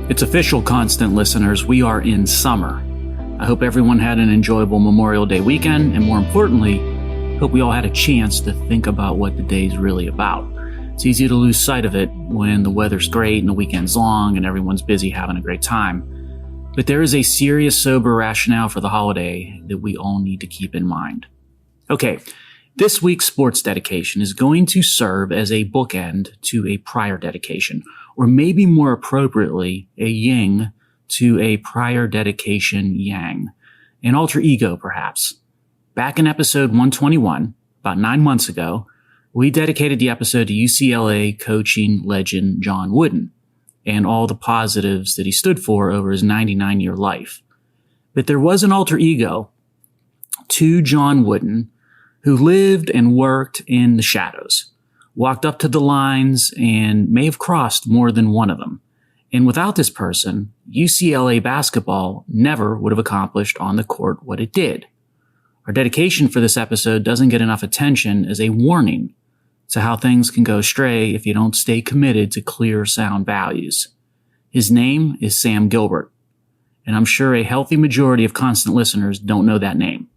It's official, constant listeners. We are in summer. I hope everyone had an enjoyable Memorial Day weekend, and more importantly, hope we all had a chance to think about what the day's really about. It's easy to lose sight of it when the weather's great and the weekend's long and everyone's busy having a great time. But there is a serious, sober rationale for the holiday that we all need to keep in mind. Okay, this week's sports dedication is going to serve as a bookend to a prior dedication, or maybe more appropriately, a yin to a prior dedication yang, an alter ego perhaps. Back in episode 121, about 9 months ago, we dedicated the episode to UCLA coaching legend John Wooden and all the positives that he stood for over his 99-year life. But there was an alter ego to John Wooden who lived and worked in the shadows, walked up to the lines, and may have crossed more than one of them. And without this person, UCLA basketball never would have accomplished on the court what it did. Our dedication for this episode doesn't get enough attention as a warning to how things can go astray if you don't stay committed to clear, sound values. His name is Sam Gilbert, and I'm sure a healthy majority of constant listeners don't know that name.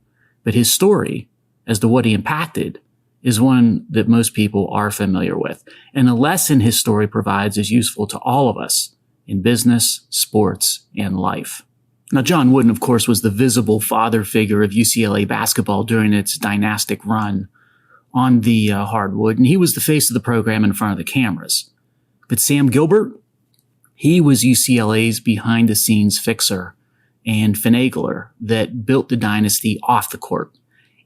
But his story, as to what he impacted, is one that most people are familiar with, and the lesson his story provides is useful to all of us in business, sports, and life. Now, John Wooden, of course, was the visible father figure of UCLA basketball during its dynastic run on the hardwood, and he was the face of the program in front of the cameras. But Sam Gilbert, he was UCLA's behind-the-scenes fixer and finagler that built the dynasty off the court.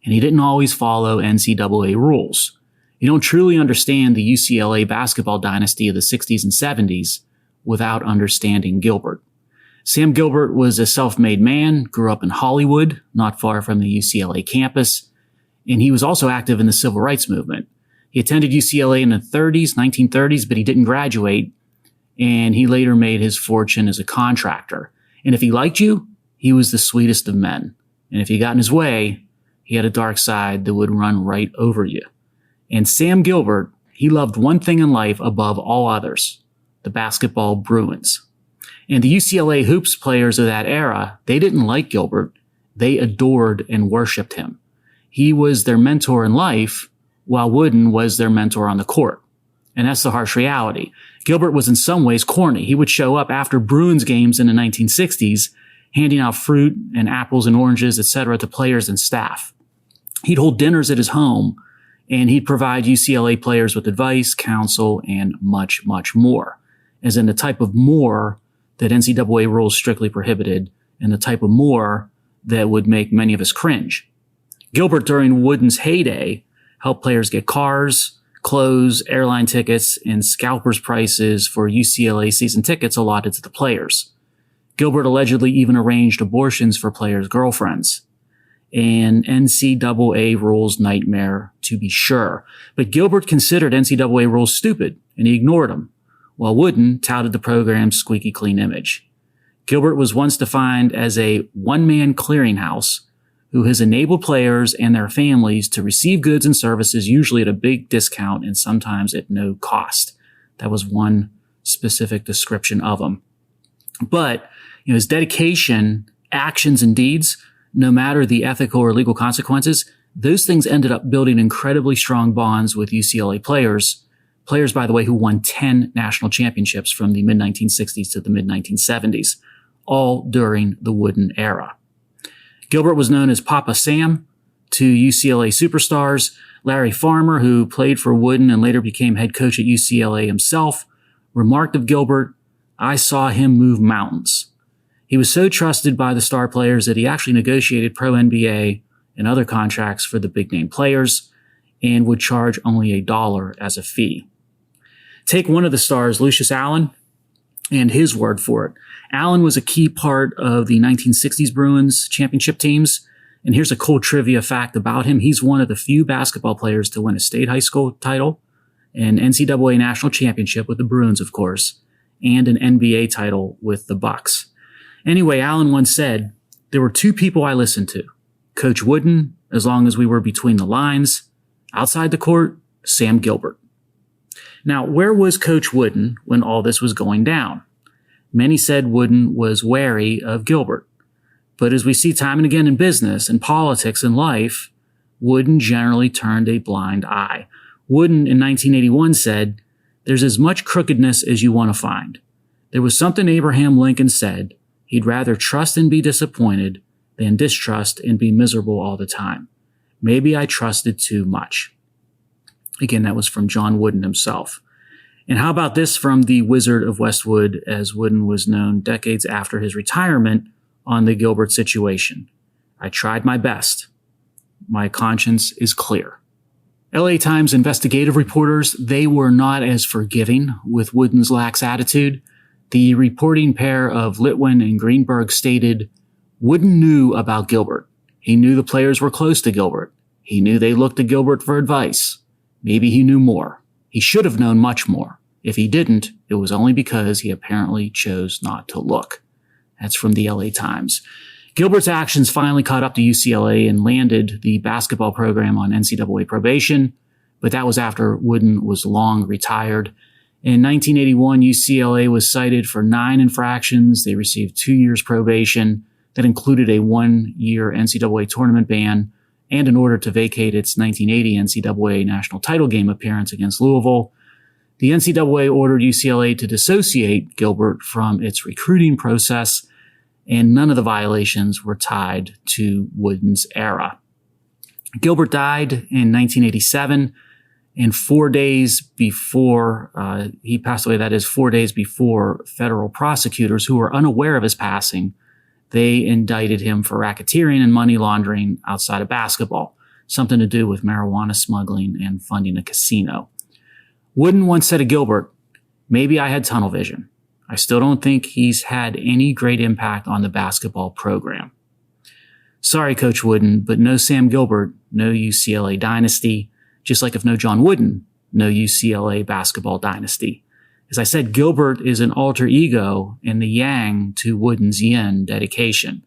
And he didn't always follow NCAA rules. You don't truly understand the UCLA basketball dynasty of the 60s and 70s without understanding Gilbert. Sam Gilbert was a self-made man, grew up in Hollywood, not far from the UCLA campus, and he was also active in the civil rights movement. He attended UCLA in the 1930s, but he didn't graduate, and he later made his fortune as a contractor. And if he liked you, he was the sweetest of men. And if you got in his way, he had a dark side that would run right over you. And Sam Gilbert, he loved one thing in life above all others, the basketball Bruins. And the UCLA hoops players of that era, they didn't like Gilbert. They adored and worshiped him. He was their mentor in life, while Wooden was their mentor on the court. And that's the harsh reality. Gilbert was in some ways corny. He would show up after Bruins games in the 1960s, handing out fruit and apples and oranges, etc., to players and staff. He'd hold dinners at his home, and he'd provide UCLA players with advice, counsel, and much, much more, as in the type of more that NCAA rules strictly prohibited, and the type of more that would make many of us cringe. Gilbert, during Wooden's heyday, helped players get cars, clothes, airline tickets, and scalpers' prices for UCLA season tickets allotted to the players. Gilbert allegedly even arranged abortions for players' girlfriends. An NCAA rules nightmare, to be sure. But Gilbert considered NCAA rules stupid, and he ignored them, while Wooden touted the program's squeaky clean image. Gilbert was once defined as a one-man clearinghouse who has enabled players and their families to receive goods and services, usually at a big discount and sometimes at no cost. That was one specific description of him. But his dedication, actions, and deeds, no matter the ethical or legal consequences, those things ended up building incredibly strong bonds with UCLA players, by the way, who won 10 national championships from the mid-1960s to the mid-1970s, all during the Wooden era. Gilbert was known as Papa Sam to UCLA superstars. Larry Farmer, who played for Wooden and later became head coach at UCLA himself, remarked of Gilbert, "I saw him move mountains." He was so trusted by the star players that he actually negotiated pro NBA and other contracts for the big-name players and would charge only $1 as a fee. Take one of the stars, Lucius Allen, and his word for it. Allen was a key part of the 1960s Bruins championship teams, and here's a cool trivia fact about him. He's one of the few basketball players to win a state high school title, an NCAA national championship with the Bruins, of course, and an NBA title with the Bucks. Anyway, Allen once said, "There were two people I listened to, Coach Wooden, as long as we were between the lines, outside the court, Sam Gilbert." Now, where was Coach Wooden when all this was going down? Many said Wooden was wary of Gilbert. But as we see time and again in business and politics and life, Wooden generally turned a blind eye. Wooden in 1981 said, "There's as much crookedness as you want to find. There was something Abraham Lincoln said, he'd rather trust and be disappointed than distrust and be miserable all the time. Maybe I trusted too much." Again, that was from John Wooden himself. And how about this from the Wizard of Westwood, as Wooden was known decades after his retirement, on the Gilbert situation? "I tried my best. My conscience is clear." LA Times investigative reporters, they were not as forgiving with Wooden's lax attitude. The reporting pair of Litwin and Greenberg stated, "Wooden knew about Gilbert. He knew the players were close to Gilbert. He knew they looked to Gilbert for advice. Maybe he knew more. He should have known much more. If he didn't, it was only because he apparently chose not to look." That's from the LA Times. Gilbert's actions finally caught up to UCLA and landed the basketball program on NCAA probation, but that was after Wooden was long retired. In 1981, UCLA was cited for 9 infractions. They received 2 years probation. That included a 1-year NCAA tournament ban and an order to vacate its 1980 NCAA national title game appearance against Louisville. The NCAA ordered UCLA to dissociate Gilbert from its recruiting process, and none of the violations were tied to Wooden's era. Gilbert died in 1987, and 4 days before he passed away, that is 4 days before federal prosecutors who were unaware of his passing, they indicted him for racketeering and money laundering outside of basketball, something to do with marijuana smuggling and funding a casino. Wooden once said to Gilbert, "Maybe I had tunnel vision. I still don't think he's had any great impact on the basketball program." Sorry, Coach Wooden, but no Sam Gilbert, no UCLA dynasty, just like if no John Wooden, no UCLA basketball dynasty. As I said, Gilbert is an alter ego in the yang to Wooden's yin dedication.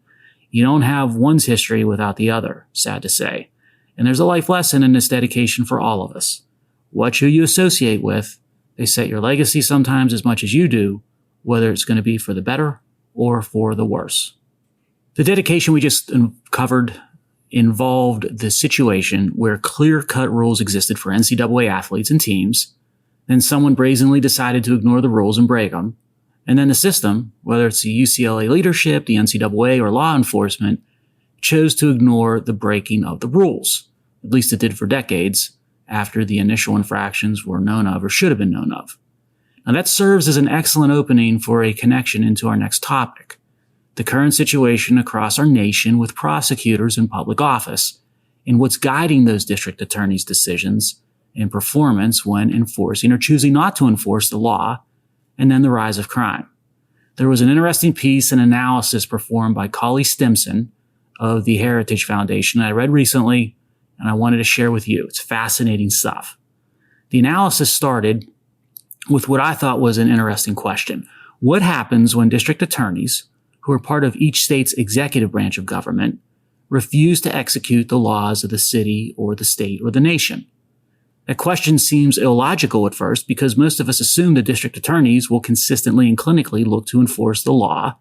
You don't have one's history without the other, sad to say. And there's a life lesson in this dedication for all of us. What who you associate with, they set your legacy sometimes as much as you do, whether it's going to be for the better or for the worse. The dedication we just covered involved the situation where clear-cut rules existed for NCAA athletes and teams, then someone brazenly decided to ignore the rules and break them, and then the system, whether it's the UCLA leadership, the NCAA, or law enforcement, chose to ignore the breaking of the rules. At least it did for decades after the initial infractions were known of or should have been known of. Now that serves as an excellent opening for a connection into our next topic, the current situation across our nation with prosecutors in public office and what's guiding those district attorneys' decisions and performance when enforcing or choosing not to enforce the law, and then the rise of crime. There was an interesting piece and analysis performed by Cully Stimson of the Heritage Foundation I read recently, and I wanted to share with you. It's fascinating stuff. The analysis started with what I thought was an interesting question. What happens when district attorneys, who are part of each state's executive branch of government, refuse to execute the laws of the city or the state or the nation? That question seems illogical at first because most of us assume the district attorneys will consistently and clinically look to enforce the law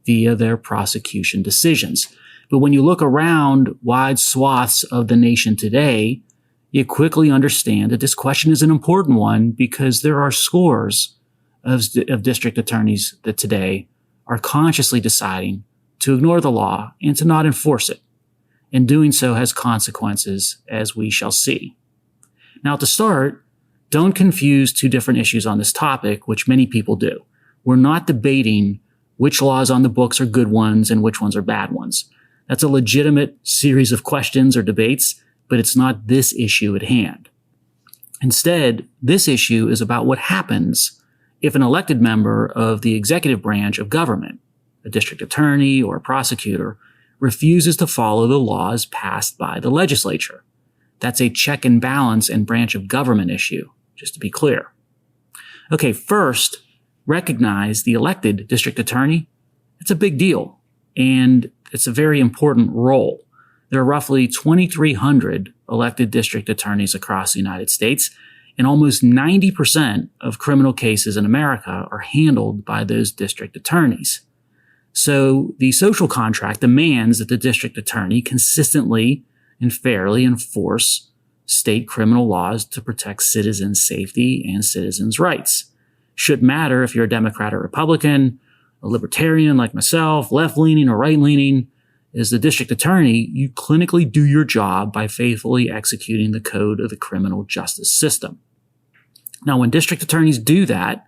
via their prosecution decisions. But when you look around wide swaths of the nation today, you quickly understand that this question is an important one because there are scores of district attorneys that today are consciously deciding to ignore the law and to not enforce it. And doing so has consequences, as we shall see. Now, to start, don't confuse two different issues on this topic, which many people do. We're not debating which laws on the books are good ones and which ones are bad ones. That's a legitimate series of questions or debates, but it's not this issue at hand. Instead, this issue is about what happens if an elected member of the executive branch of government, a district attorney or a prosecutor, refuses to follow the laws passed by the legislature. That's a check and balance and branch of government issue, just to be clear. Okay, first, recognize the elected district attorney. It's a big deal, and it's a very important role. There are roughly 2,300 elected district attorneys across the United States, And almost 90% of criminal cases in America are handled by those district attorneys. So the social contract demands that the district attorney consistently and fairly enforce state criminal laws to protect citizens' safety and citizens' rights. Shouldn't matter if you're a Democrat or Republican, a libertarian like myself, left-leaning or right-leaning. As the district attorney, you clinically do your job by faithfully executing the code of the criminal justice system. Now, when district attorneys do that,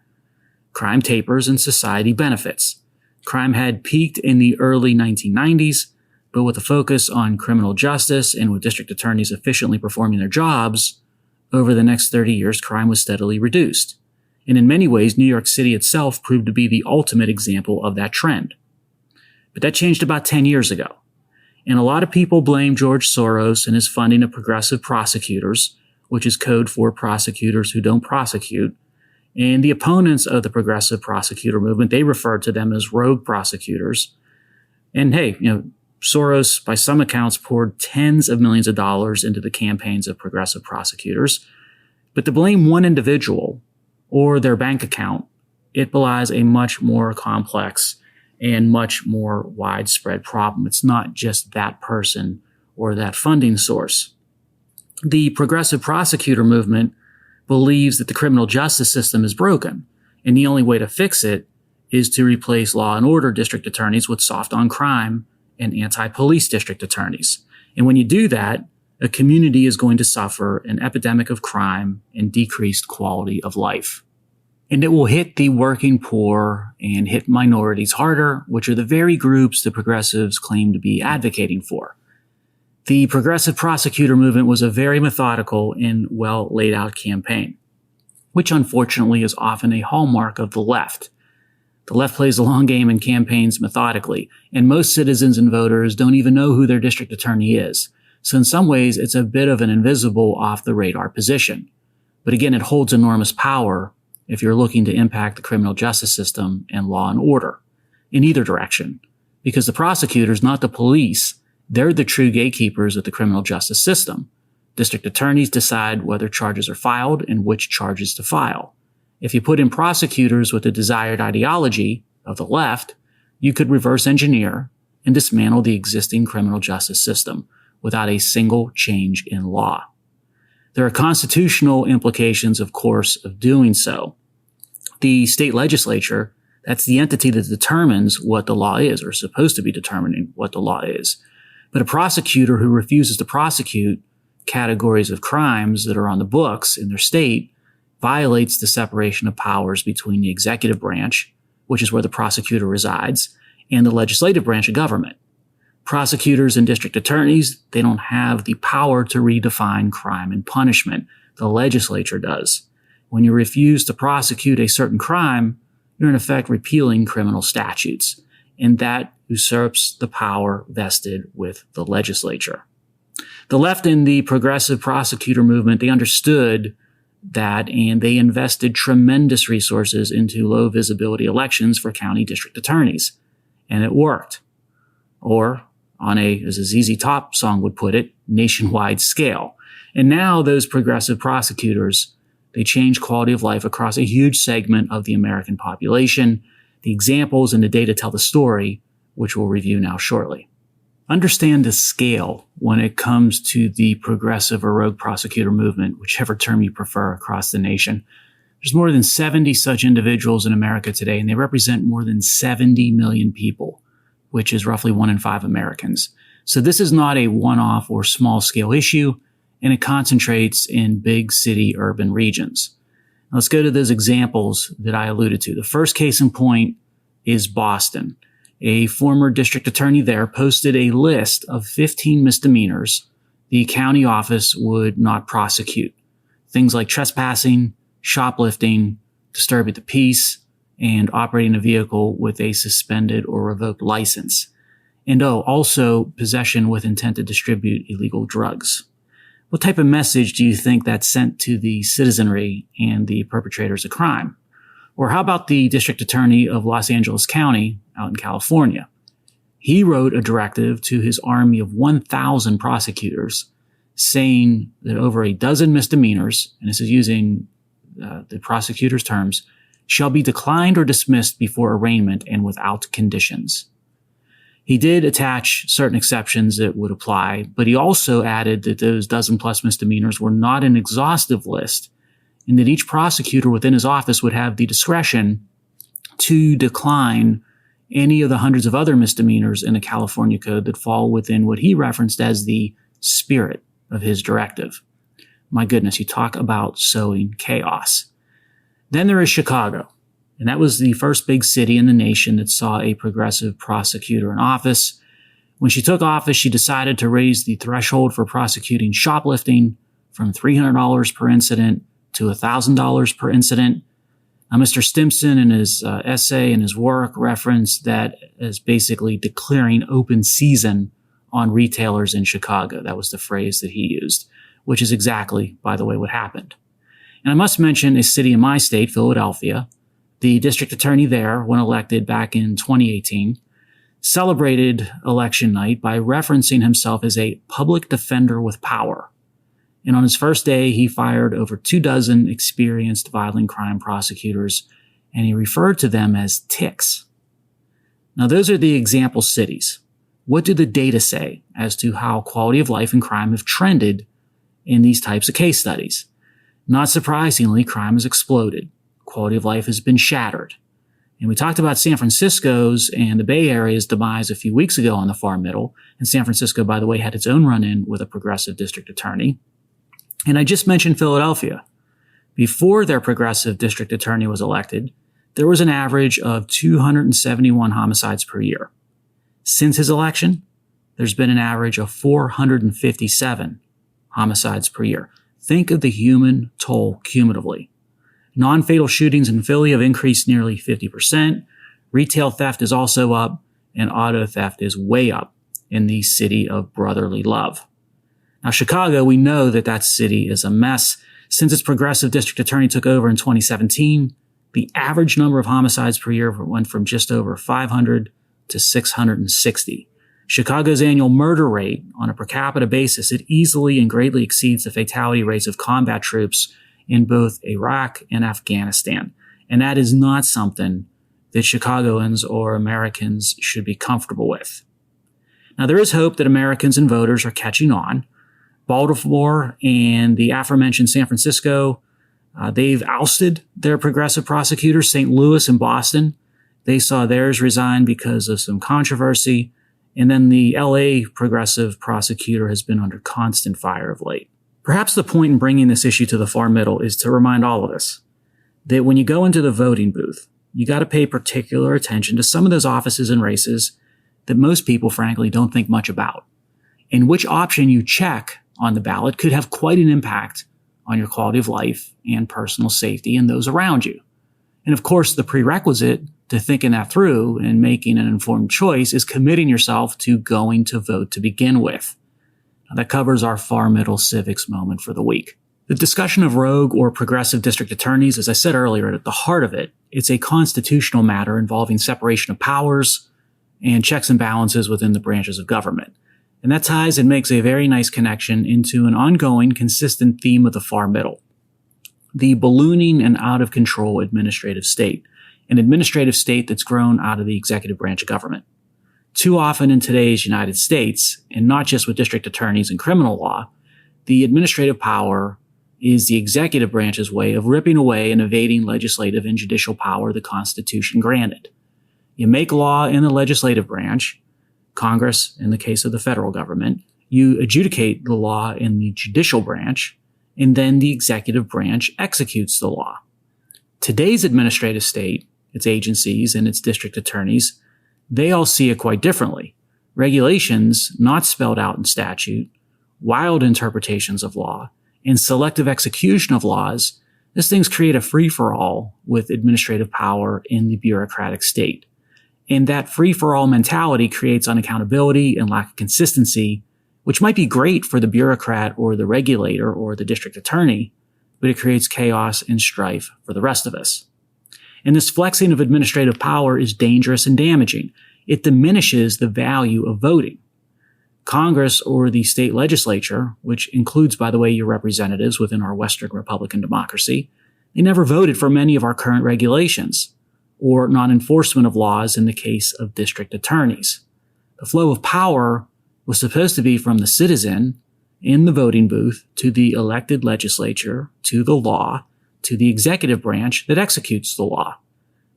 crime tapers and society benefits. Crime had peaked in the early 1990s, but with a focus on criminal justice and with district attorneys efficiently performing their jobs, over the next 30 years, crime was steadily reduced. And in many ways, New York City itself proved to be the ultimate example of that trend. But that changed about 10 years ago. And a lot of people blame George Soros and his funding of progressive prosecutors, which is code for prosecutors who don't prosecute. And the opponents of the progressive prosecutor movement, they refer to them as rogue prosecutors. And hey, Soros, by some accounts, poured tens of millions of dollars into the campaigns of progressive prosecutors. But to blame one individual or their bank account, it belies a much more complex and much more widespread problem. It's not just that person or that funding source. The progressive prosecutor movement believes that the criminal justice system is broken, and the only way to fix it is to replace law and order district attorneys with soft on crime and anti-police district attorneys. And when you do that, a community is going to suffer an epidemic of crime and decreased quality of life. And it will hit the working poor and hit minorities harder, which are the very groups the progressives claim to be advocating for. The progressive prosecutor movement was a very methodical and well laid out campaign, which unfortunately is often a hallmark of the left. The left plays the long game and campaigns methodically, and most citizens and voters don't even know who their district attorney is. So in some ways, it's a bit of an invisible off-the-radar position. But again, it holds enormous power if you're looking to impact the criminal justice system and law and order in either direction. Because the prosecutors, not the police, they're the true gatekeepers of the criminal justice system. District attorneys decide whether charges are filed and which charges to file. If you put in prosecutors with the desired ideology of the left, you could reverse engineer and dismantle the existing criminal justice system without a single change in law. There are constitutional implications, of course, of doing so. The state legislature, that's the entity that determines what the law is, or is supposed to be determining what the law is. But a prosecutor who refuses to prosecute categories of crimes that are on the books in their state violates the separation of powers between the executive branch, which is where the prosecutor resides, and the legislative branch of government. Prosecutors and district attorneys, they don't have the power to redefine crime and punishment. The legislature does. When you refuse to prosecute a certain crime, you're in effect repealing criminal statutes, and that usurps the power vested with the legislature. The left and the progressive prosecutor movement, they understood that, and they invested tremendous resources into low visibility elections for county district attorneys. And it worked. Or, on as a ZZ Top song would put it, nationwide scale. And now those progressive prosecutors, they change quality of life across a huge segment of the American population. The examples and the data tell the story, which we'll review now shortly. Understand the scale when it comes to the progressive or rogue prosecutor movement, whichever term you prefer, across the nation. There's more than 70 such individuals in America today, and they represent more than 70 million people, which is roughly 1 in 5 Americans. So this is not a one-off or small-scale issue, and it concentrates in big city urban regions. Now let's go to those examples that I alluded to. The first case in point is Boston. A former district attorney there posted a list of 15 misdemeanors the county office would not prosecute. Things like trespassing, shoplifting, disturbing the peace, and operating a vehicle with a suspended or revoked license. And also possession with intent to distribute illegal drugs. What type of message do you think that sent to the citizenry and the perpetrators of crime? Or how about the district attorney of Los Angeles County out in California? He wrote a directive to his army of 1,000 prosecutors saying that over a dozen misdemeanors, and this is using the prosecutor's terms, shall be declined or dismissed before arraignment and without conditions. He did attach certain exceptions that would apply, but he also added that those dozen plus misdemeanors were not an exhaustive list, and that each prosecutor within his office would have the discretion to decline any of the hundreds of other misdemeanors in the California Code that fall within what he referenced as the spirit of his directive. My goodness, you talk about sowing chaos. Then there is Chicago, and that was the first big city in the nation that saw a progressive prosecutor in office. When she took office, she decided to raise the threshold for prosecuting shoplifting from $300 per incident to $1,000 per incident. Now, Mr. Stimson, in his essay and his work, referenced that as basically declaring open season on retailers in Chicago. That was the phrase that he used, which is exactly, by the way, what happened. And I must mention a city in my state, Philadelphia. The district attorney there, when elected back in 2018, celebrated election night by referencing himself as a public defender with power. And on his first day, he fired over 24 experienced violent crime prosecutors, and he referred to them as ticks. Now, those are the example cities. What do the data say as to how quality of life and crime have trended in these types of case studies? Not surprisingly, crime has exploded. Quality of life has been shattered. And we talked about San Francisco's and the Bay Area's demise a few weeks ago on the far middle. And San Francisco, by the way, had its own run-in with a progressive district attorney. And I just mentioned Philadelphia. Before their progressive district attorney was elected, there was an average of 271 homicides per year. Since his election, there's been an average of 457 homicides per year. Think of the human toll cumulatively. Non-fatal shootings in Philly have increased nearly 50%. Retail theft is also up, and auto theft is way up in the city of brotherly love. Now, Chicago, we know that city is a mess. Since its progressive district attorney took over in 2017, the average number of homicides per year went from just over 500 to 660. Chicago's annual murder rate on a per capita basis, it easily and greatly exceeds the fatality rates of combat troops in both Iraq and Afghanistan. And that is not something that Chicagoans or Americans should be comfortable with. Now, there is hope that Americans and voters are catching on. Baltimore and the aforementioned San Francisco, they've ousted their progressive prosecutors. St. Louis and Boston, they saw theirs resign because of some controversy. And then the LA progressive prosecutor has been under constant fire of late. Perhaps the point in bringing this issue to the far middle is to remind all of us that when you go into the voting booth, you got to pay particular attention to some of those offices and races that most people, frankly, don't think much about. And which option you check on the ballot could have quite an impact on your quality of life and personal safety and those around you. And of course, the prerequisite to thinking that through and making an informed choice is committing yourself to going to vote to begin with. Now, that covers our far middle civics moment for the week. The discussion of rogue or progressive district attorneys, as I said earlier, at the heart of it, it's a constitutional matter involving separation of powers and checks and balances within the branches of government. And that ties and makes a very nice connection into an ongoing, consistent theme of the far middle. The ballooning and out of control administrative state, an administrative state that's grown out of the executive branch of government. Too often in today's United States, and not just with district attorneys and criminal law, the administrative power is the executive branch's way of ripping away and evading legislative and judicial power the Constitution granted. You make law in the legislative branch, Congress in the case of the federal government, you adjudicate the law in the judicial branch, and then the executive branch executes the law. Today's administrative state, its agencies and its district attorneys, they all see it quite differently. Regulations not spelled out in statute, wild interpretations of law, and selective execution of laws, these things create a free-for-all with administrative power in the bureaucratic state. And that free-for-all mentality creates unaccountability and lack of consistency, which might be great for the bureaucrat or the regulator or the district attorney, but it creates chaos and strife for the rest of us. And this flexing of administrative power is dangerous and damaging. It diminishes the value of voting. Congress or the state legislature, which includes, by the way, your representatives within our Western Republican democracy, they never voted for many of our current regulations or non-enforcement of laws in the case of district attorneys. The flow of power was supposed to be from the citizen in the voting booth to the elected legislature, to the law, to the executive branch that executes the law.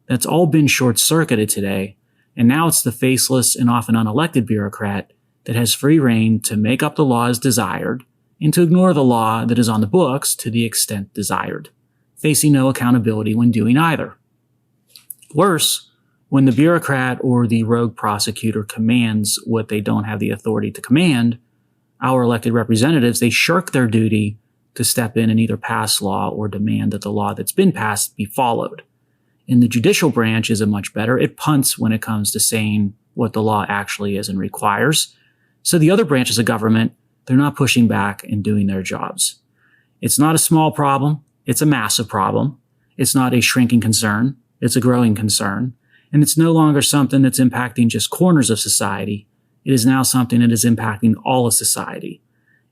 That's all been short-circuited today, and now it's the faceless and often unelected bureaucrat that has free rein to make up the law as desired and to ignore the law that is on the books to the extent desired, facing no accountability when doing either. Worse, when the bureaucrat or the rogue prosecutor commands what they don't have the authority to command, our elected representatives, they shirk their duty to step in and either pass law or demand that the law that's been passed be followed. And the judicial branch isn't much better. It punts when it comes to saying what the law actually is and requires. So the other branches of government, they're not pushing back and doing their jobs. It's not a small problem. It's a massive problem. It's not a shrinking concern. It's a growing concern. And it's no longer something that's impacting just corners of society. It is now something that is impacting all of society.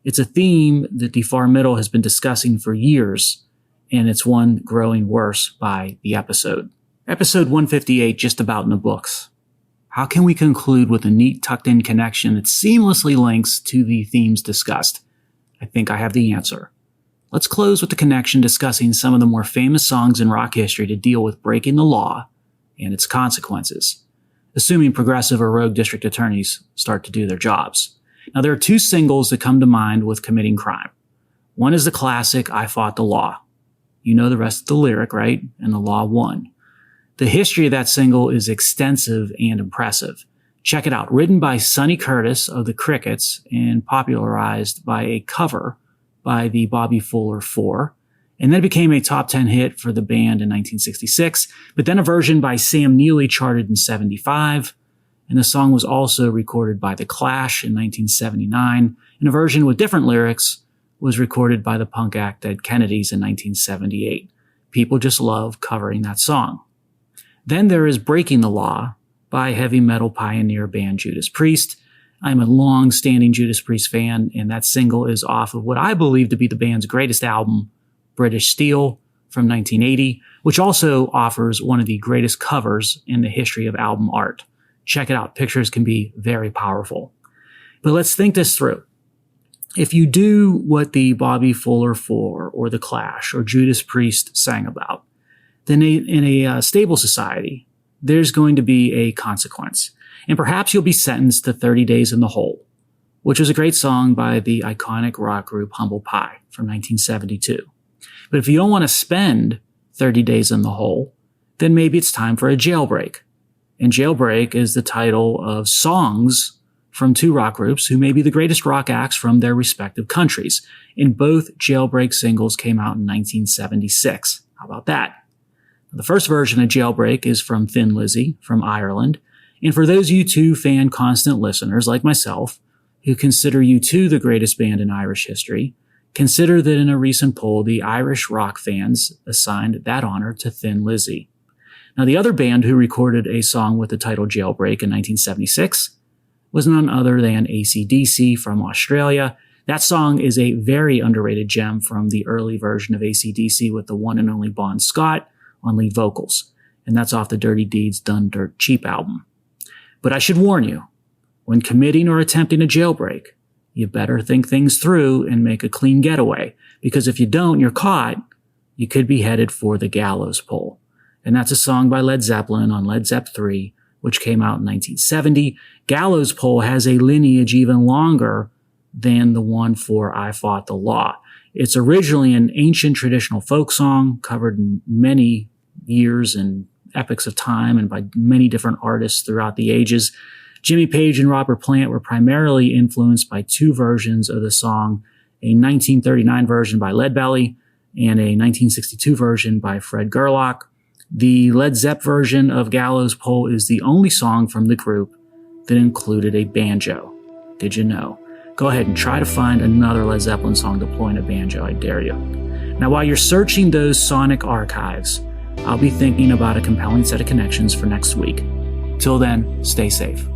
It's a theme that the far middle has been discussing for years, and it's one growing worse by the episode. Episode 158, just about in the books. How can we conclude with a neat tucked-in connection that seamlessly links to the themes discussed? I think I have the answer. Let's close with the connection discussing some of the more famous songs in rock history to deal with breaking the law and its consequences, assuming progressive or rogue district attorneys start to do their jobs. Now, there are two singles that come to mind with committing crime. One is the classic, I Fought the Law. You know the rest of the lyric, right? And the law won. The history of that single is extensive and impressive. Check it out. Written by Sonny Curtis of the Crickets and popularized by a cover by the Bobby Fuller Four. And then it became a top 10 hit for the band in 1966, but then a version by Sam Neely charted in 75. And the song was also recorded by The Clash in 1979. And a version with different lyrics was recorded by the punk act Dead Kennedys in 1978. People just love covering that song. Then there is Breaking the Law by heavy metal pioneer band Judas Priest. I'm a long-standing Judas Priest fan, and that single is off of what I believe to be the band's greatest album, British Steel, from 1980, which also offers one of the greatest covers in the history of album art. Check it out. Pictures can be very powerful. But let's think this through. If you do what the Bobby Fuller Four or The Clash or Judas Priest sang about, then in a stable society, there's going to be a consequence. And perhaps you'll be sentenced to 30 Days in the Hole, which was a great song by the iconic rock group Humble Pie from 1972. But if you don't want to spend 30 days in the hole, then maybe it's time for a jailbreak. And Jailbreak is the title of songs from two rock groups who may be the greatest rock acts from their respective countries. And both Jailbreak singles came out in 1976. How about that? The first version of Jailbreak is from Thin Lizzy from Ireland. And for those U2 fan constant listeners like myself, who consider U2 the greatest band in Irish history, consider that in a recent poll, the Irish rock fans assigned that honor to Thin Lizzy. Now, the other band who recorded a song with the title Jailbreak in 1976 was none other than AC/DC from Australia. That song is a very underrated gem from the early version of AC/DC with the one and only Bon Scott on lead vocals. And that's off the Dirty Deeds Done Dirt Cheap album. But I should warn you, when committing or attempting a jailbreak, you better think things through and make a clean getaway, because if you don't, you're caught, you could be headed for the gallows pole. And that's a song by Led Zeppelin on Led Zepp 3, which came out in 1970. Gallows pole has a lineage even longer than the one for I Fought the Law. It's originally an ancient traditional folk song covered in many years and epochs of time and by many different artists throughout the ages. Jimmy Page and Robert Plant were primarily influenced by two versions of the song, a 1939 version by Leadbelly and a 1962 version by Fred Gerlach. The Led Zepp version of Gallows Pole is the only song from the group that included a banjo. Did you know? Go ahead and try to find another Led Zeppelin song deploying a banjo, I dare you. Now, while you're searching those sonic archives, I'll be thinking about a compelling set of connections for next week. Till then, stay safe.